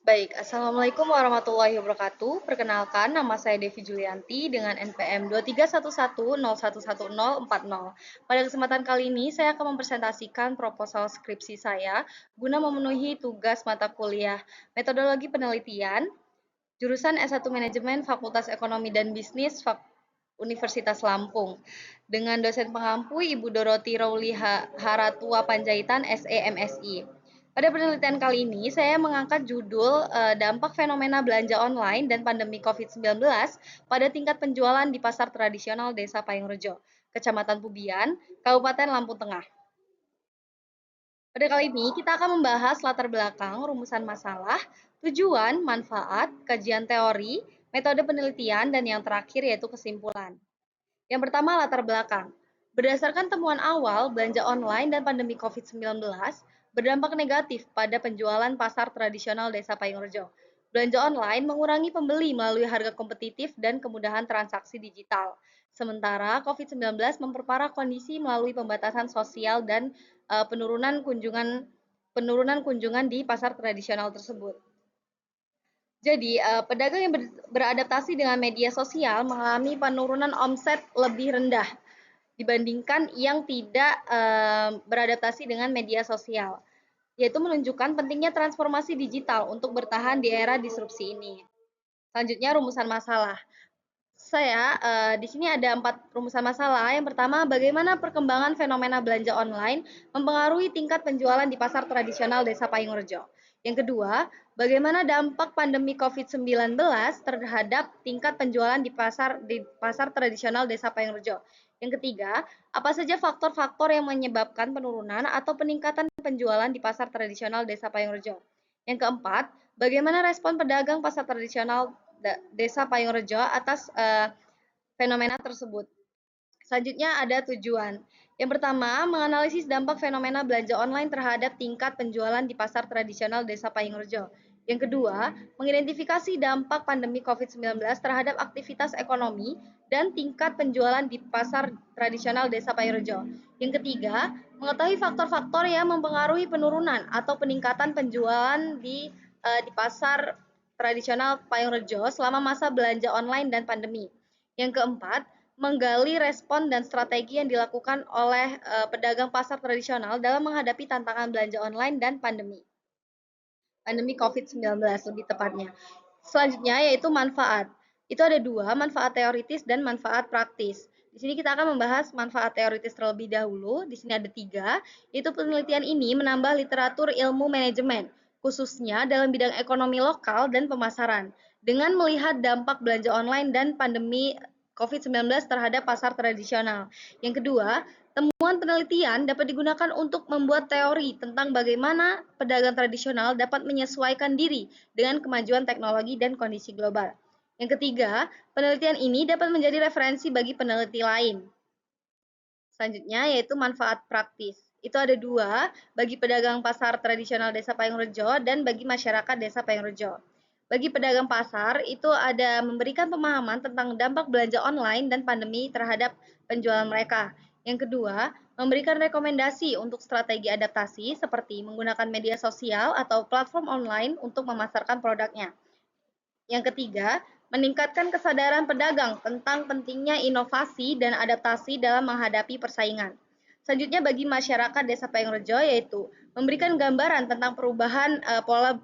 Baik, Assalamualaikum warahmatullahi wabarakatuh. Perkenalkan, nama saya Devi Julianti dengan NPM 2311011040. Pada kesempatan kali ini, saya akan mempresentasikan proposal skripsi saya guna memenuhi tugas mata kuliah Metodologi Penelitian, jurusan S1 Manajemen Fakultas Ekonomi dan Bisnis Universitas Lampung, dengan dosen pengampu Ibu Doroti Rauli Haratua Panjaitan, SE MSI. Pada penelitian kali ini, saya mengangkat judul dampak fenomena belanja online dan pandemi COVID-19 pada tingkat penjualan di pasar tradisional Desa Payungrejo, Kecamatan Pubian, Kabupaten Lampung Tengah. Pada kali ini, kita akan membahas latar belakang, rumusan masalah, tujuan, manfaat, kajian teori, metode penelitian, dan yang terakhir yaitu kesimpulan. Yang pertama, latar belakang. Berdasarkan temuan awal, belanja online dan pandemi COVID-19 berdampak negatif pada penjualan pasar tradisional Desa Payungrejo. Belanja online mengurangi pembeli melalui harga kompetitif dan kemudahan transaksi digital. Sementara COVID-19 memperparah kondisi melalui pembatasan sosial dan penurunan kunjungan di pasar tradisional tersebut. Jadi, pedagang yang beradaptasi dengan media sosial mengalami penurunan omset lebih rendah dibandingkan yang tidak beradaptasi dengan media sosial, yaitu menunjukkan pentingnya transformasi digital untuk bertahan di era disrupsi ini. Selanjutnya, rumusan masalah. Di sini ada 4 rumusan masalah. Yang pertama, bagaimana perkembangan fenomena belanja online mempengaruhi tingkat penjualan di pasar tradisional Desa Payungrejo. Yang kedua, bagaimana dampak pandemi COVID-19 terhadap tingkat penjualan di pasar tradisional Desa Payungrejo. Yang ketiga, apa saja faktor-faktor yang menyebabkan penurunan atau peningkatan penjualan di pasar tradisional Desa Payungrejo. Yang keempat, bagaimana respon pedagang pasar tradisional Desa Payungrejo atas fenomena tersebut. Selanjutnya ada tujuan. Yang pertama, menganalisis dampak fenomena belanja online terhadap tingkat penjualan di pasar tradisional Desa Payungrejo. Yang kedua, mengidentifikasi dampak pandemi COVID-19 terhadap aktivitas ekonomi dan tingkat penjualan di pasar tradisional Desa Payungrejo. Yang ketiga, mengetahui faktor-faktor yang mempengaruhi penurunan atau peningkatan penjualan di pasar tradisional Payungrejo selama masa belanja online dan pandemi. Yang keempat, menggali respon dan strategi yang dilakukan oleh pedagang pasar tradisional dalam menghadapi tantangan belanja online dan pandemi COVID-19 lebih tepatnya. Selanjutnya yaitu manfaat. Itu ada dua, manfaat teoritis dan manfaat praktis. Di sini kita akan membahas manfaat teoritis terlebih dahulu. Di sini ada tiga, yaitu penelitian ini menambah literatur ilmu manajemen, khususnya dalam bidang ekonomi lokal dan pemasaran, dengan melihat dampak belanja online dan pandemi COVID-19 terhadap pasar tradisional. Yang kedua, temuan penelitian dapat digunakan untuk membuat teori tentang bagaimana pedagang tradisional dapat menyesuaikan diri dengan kemajuan teknologi dan kondisi global. Yang ketiga, penelitian ini dapat menjadi referensi bagi peneliti lain. Selanjutnya yaitu manfaat praktis. Itu ada dua, bagi pedagang pasar tradisional Desa Payungrejo dan bagi masyarakat Desa Payungrejo. Bagi pedagang pasar, itu ada memberikan pemahaman tentang dampak belanja online dan pandemi terhadap penjualan mereka. Yang kedua, memberikan rekomendasi untuk strategi adaptasi seperti menggunakan media sosial atau platform online untuk memasarkan produknya. Yang ketiga, meningkatkan kesadaran pedagang tentang pentingnya inovasi dan adaptasi dalam menghadapi persaingan. Selanjutnya bagi masyarakat Desa Payungrejo yaitu memberikan gambaran tentang perubahan pola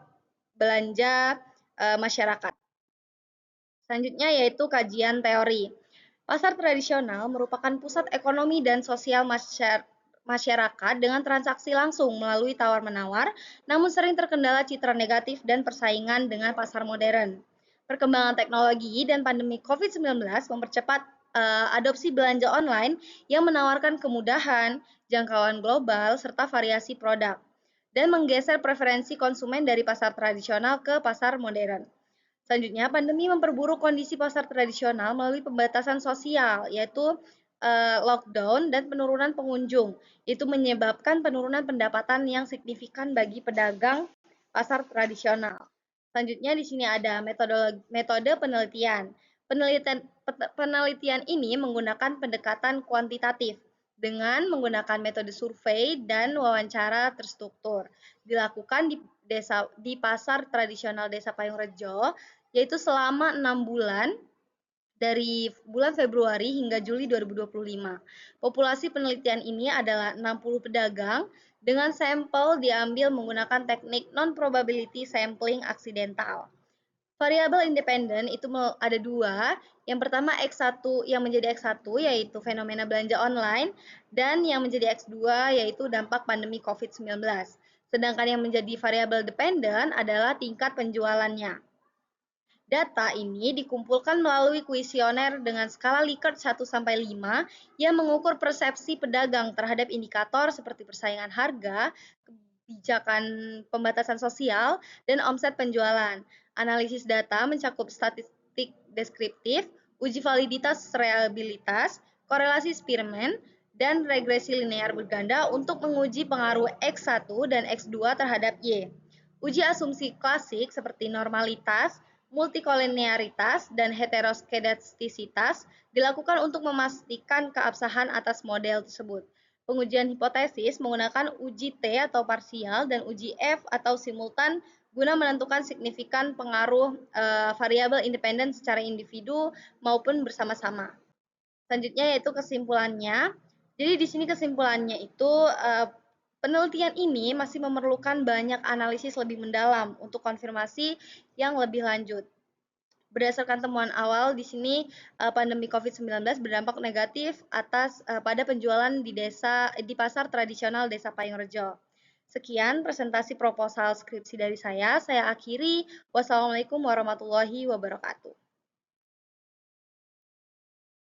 belanja masyarakat. Selanjutnya yaitu kajian teori. Pasar tradisional merupakan pusat ekonomi dan sosial masyarakat dengan transaksi langsung melalui tawar-menawar, namun sering terkendala citra negatif dan persaingan dengan pasar modern. Perkembangan teknologi dan pandemi COVID-19 mempercepat adopsi belanja online yang menawarkan kemudahan, jangkauan global, serta variasi produk, dan menggeser preferensi konsumen dari pasar tradisional ke pasar modern. Selanjutnya, pandemi memperburuk kondisi pasar tradisional melalui pembatasan sosial, yaitu lockdown dan penurunan pengunjung. Itu menyebabkan penurunan pendapatan yang signifikan bagi pedagang pasar tradisional. Selanjutnya di sini ada metode penelitian. Penelitian ini menggunakan pendekatan kuantitatif. dengan menggunakan metode survei dan wawancara terstruktur. Dilakukan di pasar tradisional Desa Payung Rejo, yaitu selama 6 bulan dari bulan Februari hingga Juli 2025. Populasi penelitian ini adalah 60 pedagang dengan sampel diambil menggunakan teknik non-probability sampling aksidental. Variabel independen itu ada dua. Yang pertama X1 yang menjadi X1 yaitu fenomena belanja online dan yang menjadi X2 yaitu dampak pandemi COVID-19. Sedangkan yang menjadi variabel dependen adalah tingkat penjualannya. Data ini dikumpulkan melalui kuesioner dengan skala Likert 1-5 yang mengukur persepsi pedagang terhadap indikator seperti persaingan harga, kebijakan pembatasan sosial, dan omset penjualan. Analisis data mencakup statistik deskriptif, uji validitas reliabilitas, korelasi Spearman, dan regresi linear berganda untuk menguji pengaruh X1 dan X2 terhadap Y. Uji asumsi klasik seperti normalitas, multikolinearitas, dan heteroskedastisitas dilakukan untuk memastikan keabsahan atas model tersebut. Pengujian hipotesis menggunakan uji T atau parsial dan uji F atau simultan guna menentukan signifikan pengaruh variabel independen secara individu maupun bersama-sama. Selanjutnya yaitu kesimpulannya. Jadi di sini kesimpulannya itu penelitian ini masih memerlukan banyak analisis lebih mendalam untuk konfirmasi yang lebih lanjut. Berdasarkan temuan awal di sini pandemi COVID-19 berdampak negatif pada penjualan di pasar tradisional Desa Payung Rejo. Sekian presentasi proposal skripsi dari saya. Saya akhiri. Wassalamualaikum warahmatullahi wabarakatuh.